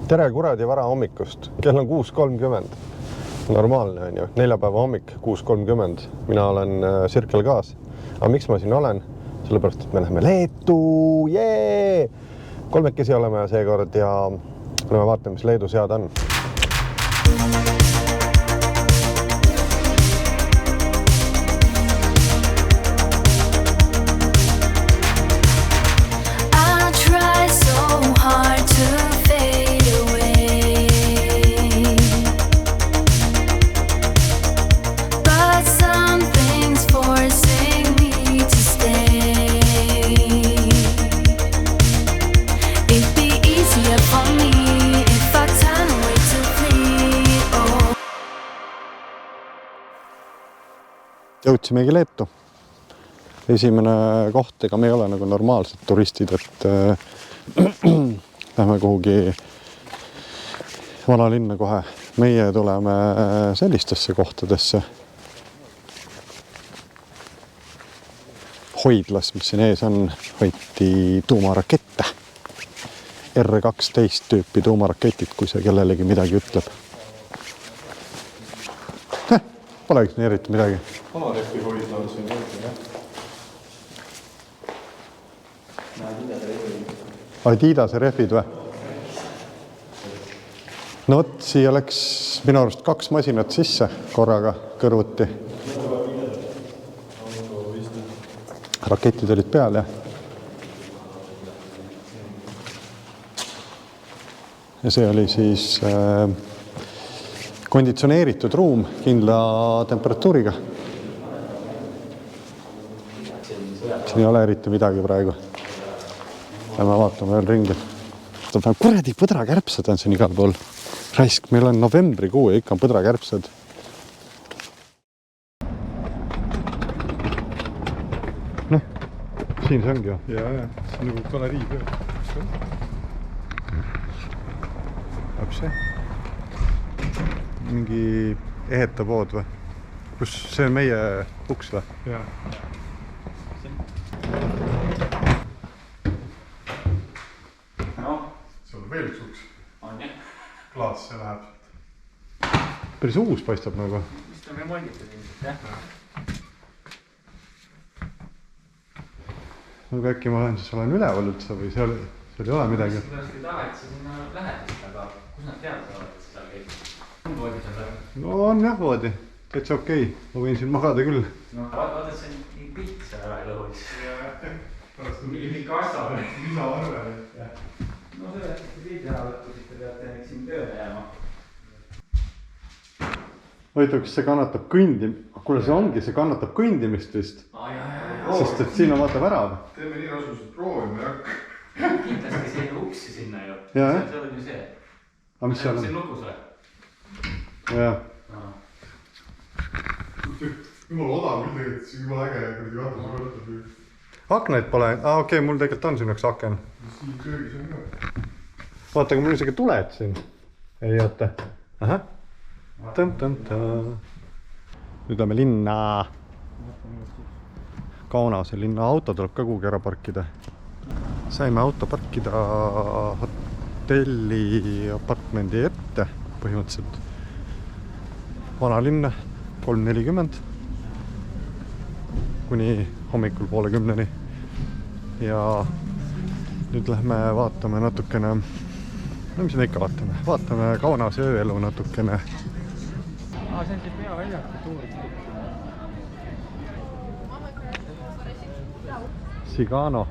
Tere kuradi vara hommikust. Kell on 6.30. Normaalne on ju. Neljapäeva hommik 6.30. Mina olen Circle Gas. Aga miks ma siin olen? Sellepärast, et me läheme Leetu. Jee! Kolmekesi oleme seekord ja me vaatame, mis Leedus head on. Jõudsimegi Leetu. Esimene koht, ega me ei ole nagu normaalsed turistid, et lähme kuhugi vanalinna kohe. Meie tuleme sellistesse kohtadesse. Hoidlas, mis siin ees on, hoiti tuumarakette. R12 tüüpi tuumaraketid, kui see kellelegi midagi ütleb. Polegi nii eriti midagi. Vanarefi hoidla on siin juurde, jah? Adidase refid või? No võt, siia läks minu arust 2 masinat sisse korraga kõrvuti. Raketid olid peal, jah? Ja see oli siis konditsioneeritud ruum kindla temperatuuriga. Siin ei ole eriti midagi praegu. Lähme vaatame veel ringi. Kuradi põdrakärbsed on siin igal pool. Raisk, meil on novembrikuu ja ikka on põdrakärbsed. Noh, siin see ongi ju. Jaa, see on nagu galerii peal. Läheb see? Mingi ehetapood või? Kus see on meie uks või? Jaa. No. See on veel üks uks. On jah. Klaas see läheb. Päris uus paistab nagu. Vist on remonditud ilmselt, jah? Aga äkki ma olen üleval üldse või seal ei ole midagi? Ma oleks taha, et sa sinna lähed, aga kus nad teada saavad, et sa seal käid? On voodi seal praegu? No on jah voodi. Täitsa okei. Ma võin siin magada küll. No vaata, see on nii pilt seal ära ei lõhuis. Pärast on mingi kassa või? lisaarve. No selle, et te pildi ära võttu, siis te peate näiteks siin tööle jääma. Võitu, kas see kannatab kuule see ongi, see kannatab kõndimist vist. Sest et siin on vaata värav. Teeme nii rasused proovime ja hakka. Kindlasti selline uksi sinna ju. Jaa. See on ju see. Aga mis seal on? See on lukus või? Jah. Jumala odav küll tegelikult, see jumala äge ja kuradi vaata, see võtab. Aknaid pole. Okei, mul tegelikult on siin üks aken. Siin köögis on ka. Vaata, aga mul isegi tuled siin. Ei oota. Ahah. Tõm-tõm-tõm. Nüüd lähme linna. Kaunase linna auto tuleb ka kuhugi ära parkida. Saime auto parkida hotelli apartmendi ette põhimõtteliselt. Vanalinna 3.40 kuni hommikul 9:30. Ja nüüd lähme vaatame natukene, no mis me ikka vaatame? Vaatame Kaunase ööelu natukene. See on see peaväljaku tuur. Sigano.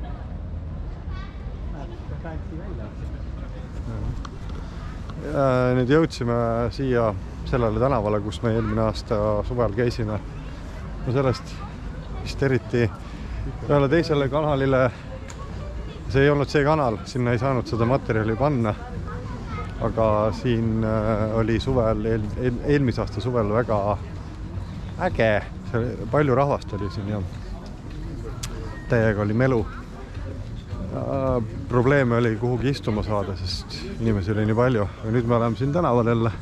Nüüd jõudsime siia sellele tänavale, kus me eelmine aasta suvel käisime. No sellest vist eriti ühele teisele kanalile. See ei olnud see kanal, sinna ei saanud seda materjali panna. Aga siin oli suvel, eelmise aasta suvel väga äge. Palju rahvast oli siin ja täiega oli melu. Probleeme oli kuhugi istuma saada, sest inimesi oli nii palju. Ja nüüd me oleme siin tänaval jälle.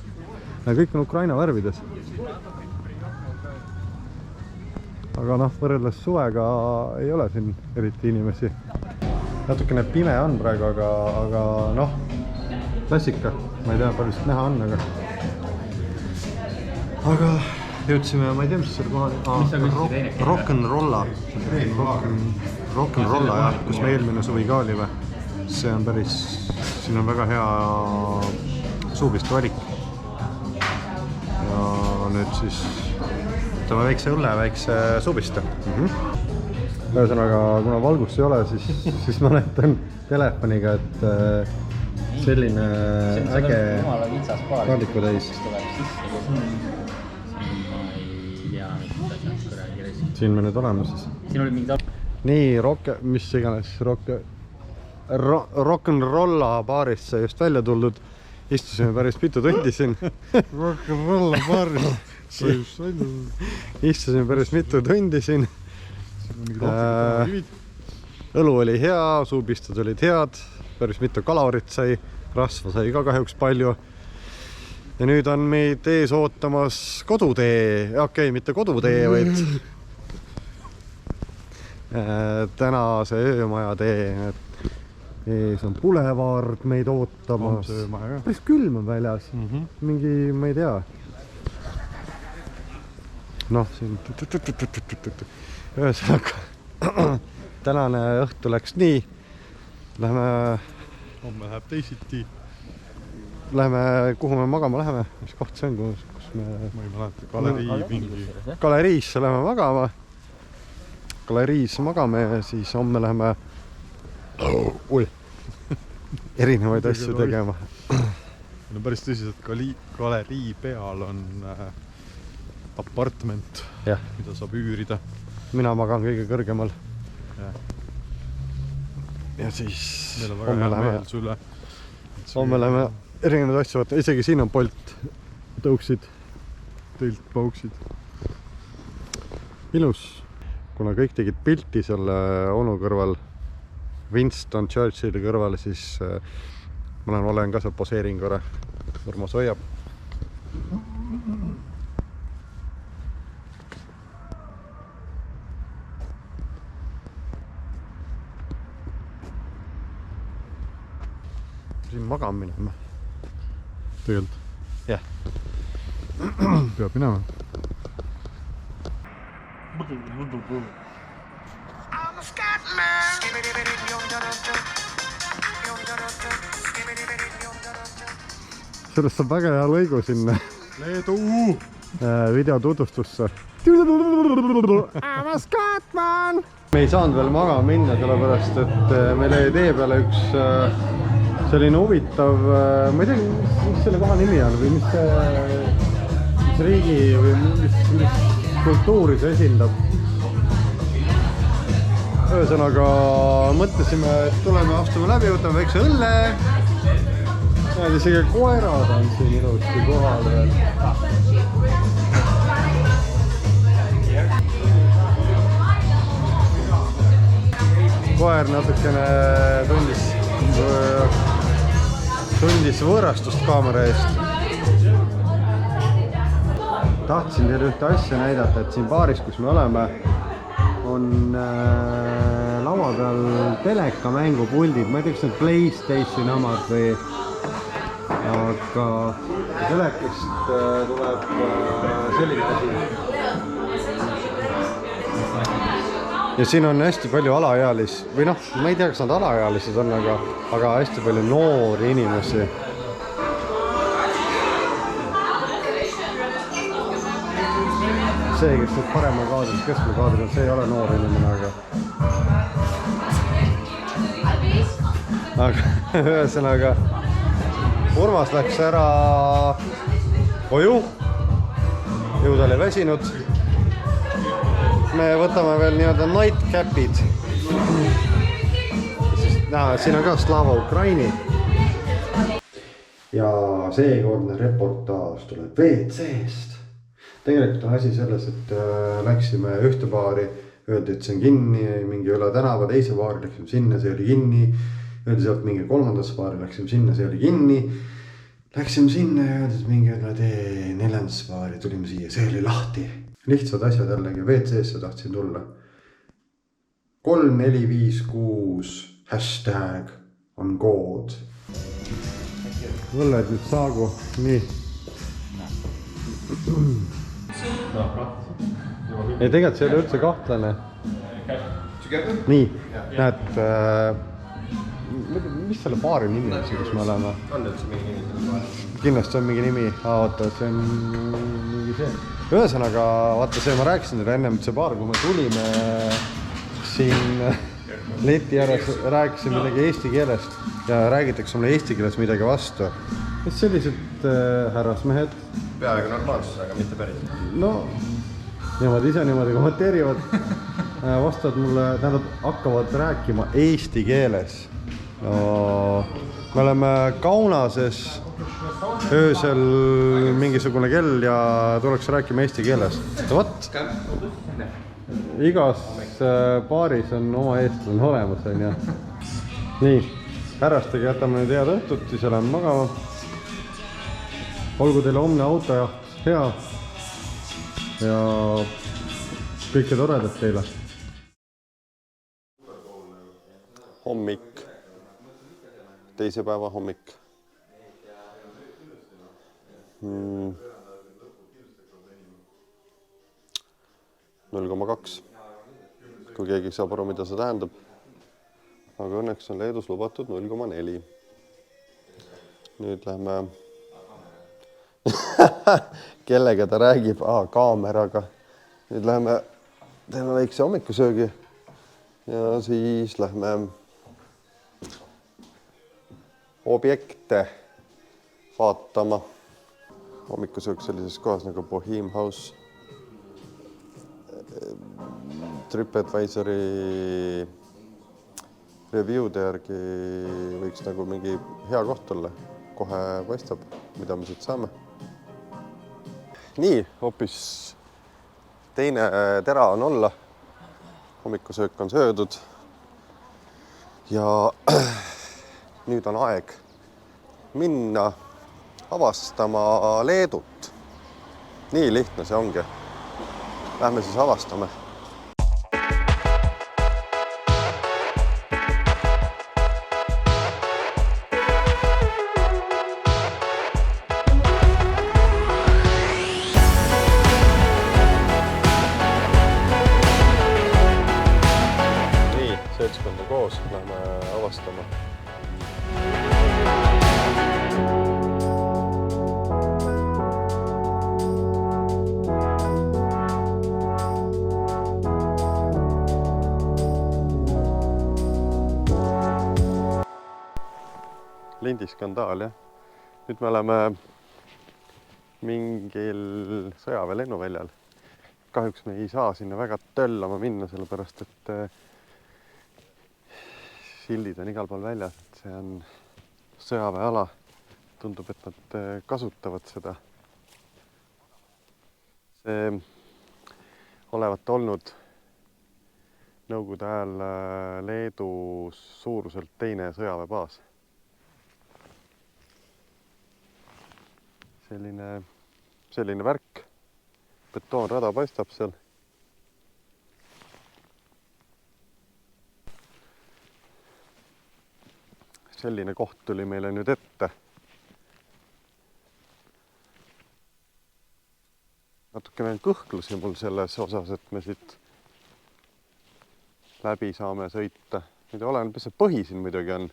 Kõik on Ukraina värvides. Aga noh, võrreldes suvega ei ole siin eriti inimesi. Natukene pime on praegu, aga noh, klassika, ma ei tea, palju siit näha on, aga jõudsime, ma ei tea, mis selle kohal Rock'n'Rolla jah, kus me eelmine suvi ka olime. See on päris, siin on väga hea suupiste valik. Ja nüüd siis võtame väikse õlle ja väikse suupiste. Ühesõnaga, kuna valgust ei ole, siis ma näitan telefoniga, et selline äge kaardikutäis. Siin me nüüd oleme siis. Nii, mis iganes Rock'n'Rolla baarist sai just välja tuldud. Istusime päris mitu tundi siin. Rock'n'Rolla baarist sai just välja tuldud. Istusime päris mitu tundi siin. Õlu oli hea, suupistud olid head, päris mitu kalorit sai, rasva sai ka kahjuks palju. Ja nüüd on meid ees ootamas kodutee, okei, mitte kodutee, vaid tänase öömaja tee. Ees on Boulevard meid ootamas. Päris külm on väljas, mingi, ma ei tea. Noh, siin ühesõnaga tänane õhtu läks nii. Homme läheb teisiti. Läheme, kuhu me magama läheme? Mis koht see on, kus me... Ma ei mäleta, galerii mingi. Galeriisse läheme magama. Galeriis magame ja siis homme läheme erinevaid asju tegema. No päris tõsiselt galerii peal on apartment, mida saab üürida. Mina magan kõige kõrgemal. Ja siis homme läheme erinevaid asju võtta. Isegi siin on Bolt tõuksid. Teilt pauksid. Ilus. Kuna kõik tegid pilti selle onu kõrval, Winston Churchilli kõrval, siis ma olen ka seal poseerin korra. Urmas hoiab. Siin magama minema. Tegelikult? Jah. Peab minema. Sellest saab väga hea lõigu sinna Leedu! Video tutvustusse. I'm a Scotsman! Me ei saanud veel magama minna, sellepärast, et meil jäi tee peale üks selline huvitav, ma ei tea, mis selle koha nimi on või mis riigi või mis kultuuri see esindab. Ühesõnaga mõtlesime, et tuleme, astume läbi, võtame väikse õlle. Ja isegi koerad on siin ilusti kohal veel. Koer natukene tundis võõrastust kaamera eest. Tahtsin teile ühte asja näidata, et siin baaris, kus me oleme, on laua peal telekamängupuldi. Ma ei tea, kas need PlayStation omad või... Aga telekast tuleb selline asi. Ja siin on hästi palju alaealis, või noh, ma ei tea, kas nad alaealised on, aga hästi palju noori inimesi. See, kes nüüd parema kaadris, keskme kaadris on, see ei ole noor inimene, aga ühesõnaga Urmas läks ära koju, jõud oli väsinud. Me võtame veel nii-öelda nightcapid. Siin on ka Slava Ukraini. Ja seekordne reportaaž tuleb WC-st. Tegelikult on asi selles, et läksime ühte baari, öeldi, et see on kinni, mingi üle tänava teise baari, läksime sinna, see oli kinni. Öeldi sealt mingi kolmandasse baari, läksime sinna, see oli kinni. Läksime sinna ja öeldi, et mingi neljandasse baari, tulime siia, see oli lahti. Lihtsad asjad jällegi, WC-sse tahtsin tulla. 3456 hashtag on kood. õlled nüüd saagu, nii. ei, tegelikult see ei ole üldse kahtlane. nii, näed, mis selle baari nimi on see, kus me oleme? On üldse mingi nimi? Kindlasti on mingi nimi, vaata, see on mingi see. Ühesõnaga, vaata see, ma rääkisin teile ennem, et see baar, kui me tulime siin leti ääres, rääkisin midagi eesti keelest ja räägitakse mulle eesti keeles midagi vastu. Mis sellised härrasmehed? Peaaegu normaalsus, aga mitte päris. No, nemad ise niimoodi kommenteerivad, vastavad mulle, tähendab, hakkavad rääkima eesti keeles. No, me oleme Kaunases öösel mingisugune kell ja tuleks rääkima eesti keeles. Vot, igas baaris on oma eestlane olemas, on ju. Nii, härrastega jätame nüüd head õhtut, siis oleme magama. Olgu teile homne autojaht hea ja kõike toredat teile. Hommik, teise päeva hommik. 0,2, kui keegi saab aru, mida see tähendab. Aga õnneks on Leedus lubatud 0,4. Nüüd lähme... kellega ta räägib? Kaameraga. Nüüd lähme, teeme väikse hommikusöögi ja siis lähme objekte vaatama. Hommikusöök sellises kohas nagu Bohème House. TripAdvisori review'de järgi võiks nagu mingi hea koht olla. Kohe paistab, mida me siit saame. Nii, hoopis teine tera on olla. Hommikusöök on söödud. Ja nüüd on aeg minna avastama Leedut. Nii lihtne see ongi. Lähme siis avastame. Nii, seltskond on koos, lähme avastama. Lindiskandaal, jah. Nüüd me oleme mingil sõjaväe lennuväljal. Kahjuks me ei saa sinna väga töllama minna, sellepärast et sildid on igal pool väljas, et see on sõjaväeala. Tundub, et nad kasutavad seda. See olevat olnud Nõukogude ajal Leedus suuruselt teine sõjaväebaas. Selline värk, betoonrada paistab seal. Selline koht tuli meile nüüd ette. Natukene kõhklusi mul selles osas, et me siit läbi saame sõita. Nüüd olen, mis see põhi siin muidugi on.